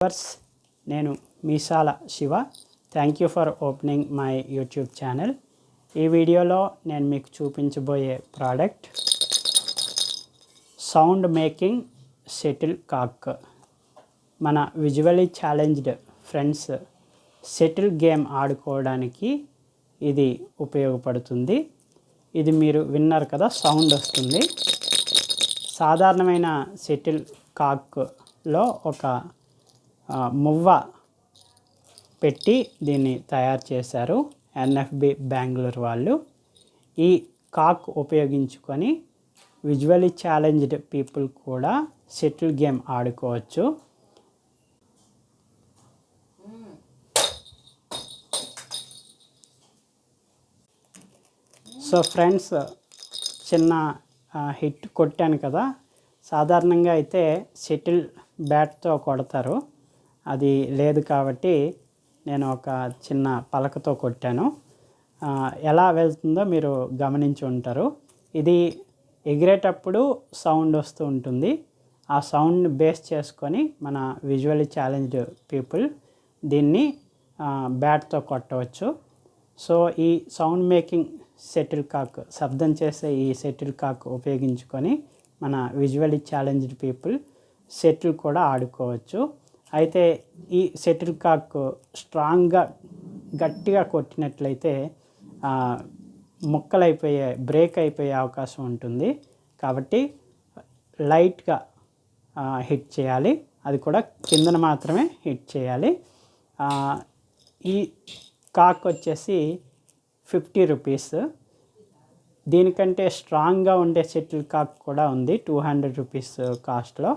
Viewers, నేను Meesala Shiva. Thank you for opening my YouTube channel. ఈ వీడియోలో నేను మీకు చూపించబోయే product sound making shuttlecock. మన visually challenged friends shuttle game ఆడుకోవడానికి ఇది ఉపయోగపడుతుంది. ఇది మీరు విన్నారు కదా, సౌండ్ వస్తుంది. సాధారణమైన షటిల్ కాక్లో ఒక మువ్వ పెట్టి దీన్ని తయారు చేశారు ఎన్ఎఫ్బి బెంగళూరు వాళ్ళు. ఈ కాక్ ఉపయోగించుకొని విజువల్లీ ఛాలెంజ్డ్ పీపుల్ కూడా షటిల్ గేమ్ ఆడుకోవచ్చు. సో ఫ్రెండ్స్, చిన్న హిట్ కొట్టాను కదా. సాధారణంగా అయితే షటిల్ బ్యాట్తో కొడతారు, అది లేదు కాబట్టి నేను ఒక చిన్న పలకతో కొట్టాను. ఎలా వెళ్తుందో మీరు గమనించి ఉంటారు. ఇది ఎగిరేటప్పుడు సౌండ్ వస్తూ ఉంటుంది. ఆ సౌండ్ని బేస్ చేసుకొని మన విజువల్లీ ఛాలెంజ్డ్ పీపుల్ దీన్ని బ్యాట్తో కొట్టవచ్చు. సో ఈ సౌండ్ మేకింగ్ షటిల్ కాక్, శబ్దం చేసే ఈ షటిల్ కాక్ ఉపయోగించుకొని మన విజువల్లీ ఛాలెంజ్డ్ పీపుల్ షటిల్ కూడా ఆడుకోవచ్చు. అయితే ఈ షటిల్ కాక్ స్ట్రాంగ్గా గట్టిగా కొట్టినట్లయితే బ్రేక్ అయిపోయే అవకాశం ఉంటుంది. కాబట్టి లైట్గా హిట్ చేయాలి, అది కూడా కిందన మాత్రమే హిట్ చేయాలి. ఈ కాక్ వచ్చేసి 50 రూపీస్. దీనికంటే స్ట్రాంగ్గా ఉండే షటిల్ కాక్ కూడా ఉంది 200 రూపీస్ కాస్ట్లో.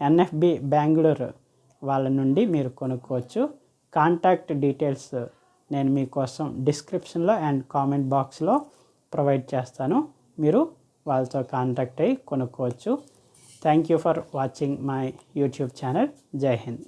ఎన్ఎఫ్బి బెంగళూరు వాళ్ళ నుండి మీరు కొనుక్కోవచ్చు. కాంటాక్ట్ డీటెయిల్స్ నేను మీకోసం డిస్క్రిప్షన్లో అండ్ కామెంట్ బాక్స్లో ప్రొవైడ్ చేస్తాను. మీరు వాళ్ళతో కాంటాక్ట్ అయ్యి కొనుక్కోవచ్చు. Thank you for watching my YouTube channel. జై హింద్.